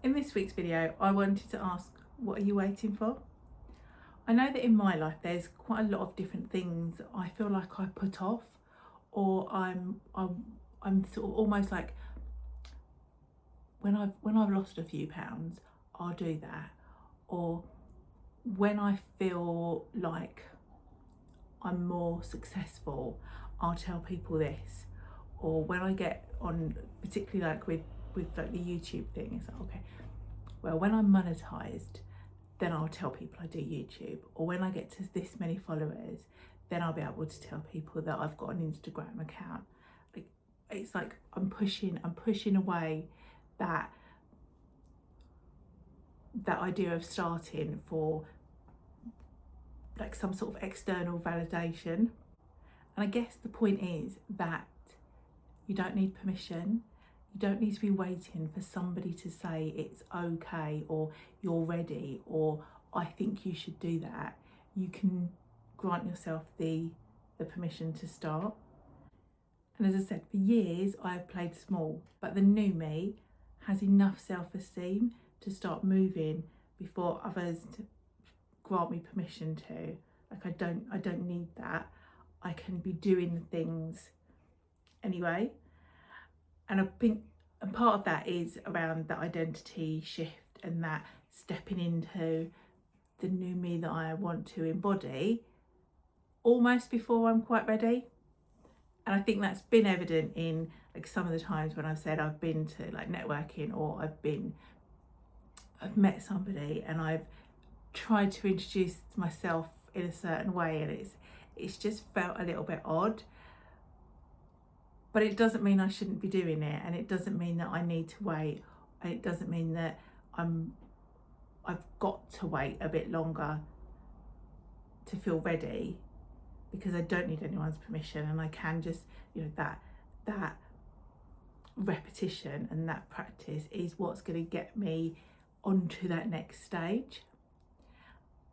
In this week's video, I wanted to ask, what are you waiting for? I know that in my life there's quite a lot of different things I feel like I put off, or I'm sort of almost like when I've lost a few pounds, I'll do that, or when I feel like I'm more successful, I'll tell people this, or when I get on, particularly like with like the YouTube thing, it's like, okay, well, when I'm monetized, then I'll tell people I do YouTube, or when I get to this many followers, then I'll be able to tell people that I've got an Instagram account. Like, it's like I'm pushing away that idea of starting for like some sort of external validation. And I guess the point is that you don't need permission. You don't need to be waiting for somebody to say it's okay, or you're ready, or I think you should do that. You can grant yourself the permission to start. And as I said, for years I've played small, but the new me has enough self-esteem to start moving before others grant me permission to. Like, I don't need that. I can be doing things anyway. And I think, and part of that is around that identity shift and that stepping into the new me that I want to embody almost before I'm quite ready. And I think that's been evident in like some of the times when I've said I've been to like networking, or I've met somebody and I've tried to introduce myself in a certain way, and it's just felt a little bit odd. But it doesn't mean I shouldn't be doing it, and it doesn't mean that I need to wait, and it doesn't mean that I've got to wait a bit longer to feel ready, because I don't need anyone's permission, and I can just, you know, that repetition and that practice is what's going to get me onto that next stage.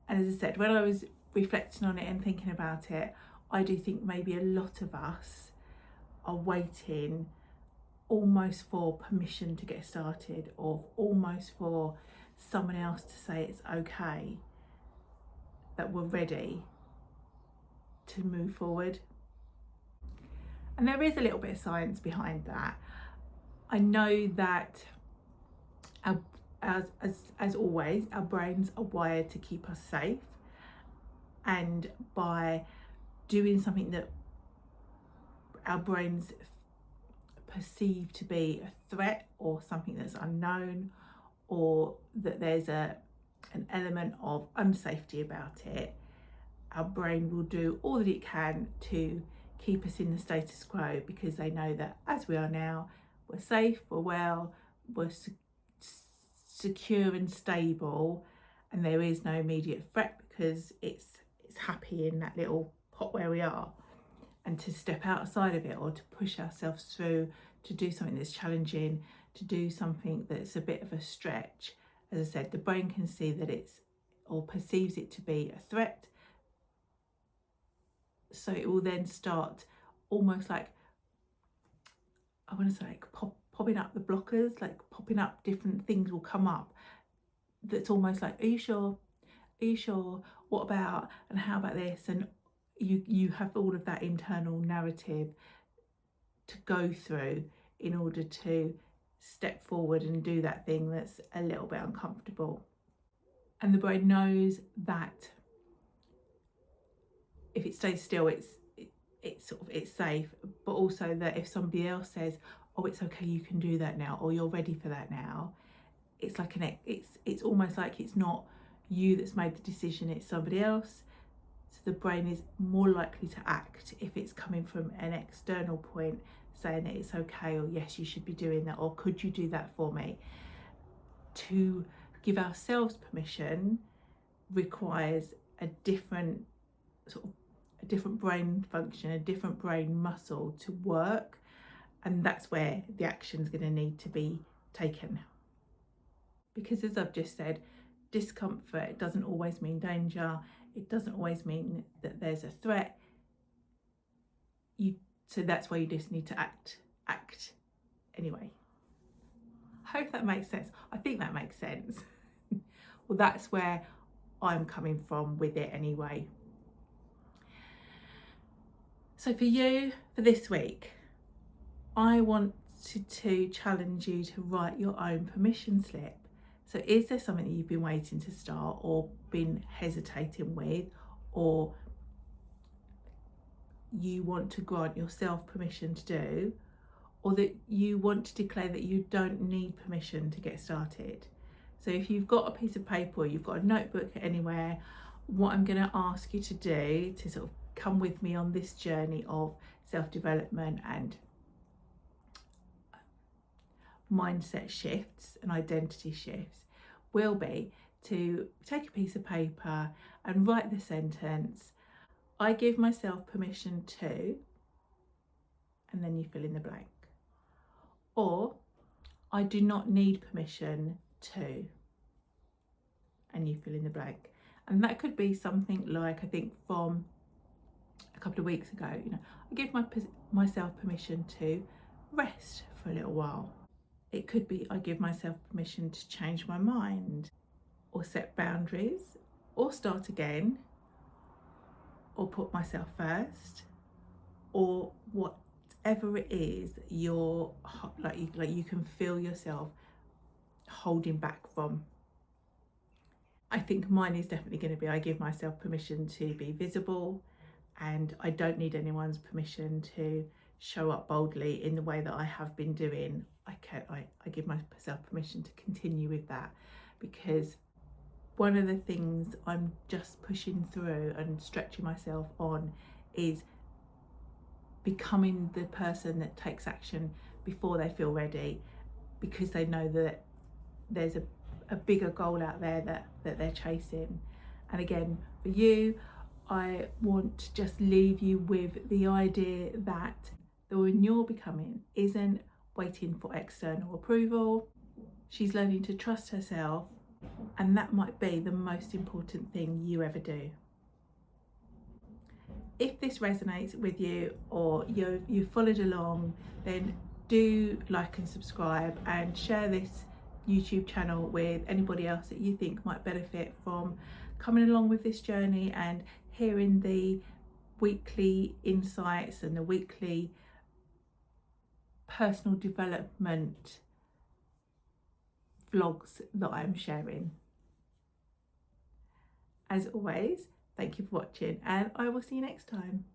And as I said, when I was reflecting on it and thinking about it, I do think maybe a lot of us are waiting almost for permission to get started, or almost for someone else to say it's okay, that we're ready to move forward. And there is a little bit of science behind that. I know that as always, our brains are wired to keep us safe, and by doing something that our brains perceive to be a threat, or something that's unknown, or that there's an element of unsafety about it, our brain will do all that it can to keep us in the status quo, because they know that as we are now, we're safe, we're well, we're secure and stable, and there is no immediate threat because it's happy in that little pot where we are. And to step outside of it, or to push ourselves through, to do something that's challenging, to do something that's a bit of a stretch, as I said, the brain can see that it's, or perceives it to be, a threat. So it will then start almost like, I want to say, like popping up the blockers, like popping up different things will come up that's almost like, are you sure? Are you sure? What about? And how about this? And you have all of that internal narrative to go through in order to step forward and do that thing that's a little bit uncomfortable. And the brain knows that if it stays still, it's safe, but also that if somebody else says, oh, it's okay, you can do that now, or you're ready for that now, it's like it's almost like it's not you that's made the decision, it's somebody else. So the brain is more likely to act if it's coming from an external point saying that it's okay, or yes, you should be doing that, or could you do that for me. To give ourselves permission requires a different brain function, a different brain muscle to work, and that's where the action's going to need to be taken. Because as I've just said, discomfort doesn't always mean danger. It doesn't always mean that there's a threat. So that's why you just need to act anyway. hope that makes sense. I think that makes sense. Well, that's where I'm coming from with it anyway. So for you, for this week, I want to challenge you to write your own permission slip. So is there something that you've been waiting to start or been hesitating with, or you want to grant yourself permission to do, or that you want to declare that you don't need permission to get started? So if you've got a piece of paper or you've got a notebook anywhere, what I'm going to ask you to do to sort of come with me on this journey of self-development and mindset shifts and identity shifts will be to take a piece of paper and write the sentence, I give myself permission to, and then you fill in the blank. Or, I do not need permission to, and you fill in the blank. And that could be something like, I think from a couple of weeks ago, I give myself permission to rest for a little while. It could be, I give myself permission to change my mind, or set boundaries, or start again, or put myself first, or whatever it is you're like you can feel yourself holding back from. I think mine is definitely going to be, I give myself permission to be visible, and I don't need anyone's permission to show up boldly in the way that I have been doing. I give myself permission to continue with that, because one of the things I'm just pushing through and stretching myself on is becoming the person that takes action before they feel ready, because they know that there's a bigger goal out there that they're chasing. And again, for you, I want to just leave you with the idea that the one you're becoming isn't waiting for external approval. She's learning to trust herself, and that might be the most important thing you ever do. If this resonates with you, or you followed along, then do like and subscribe, and share this YouTube channel with anybody else that you think might benefit from coming along with this journey and hearing the weekly insights and the weekly personal development vlogs that I'm sharing. As always, thank you for watching, and I will see you next time.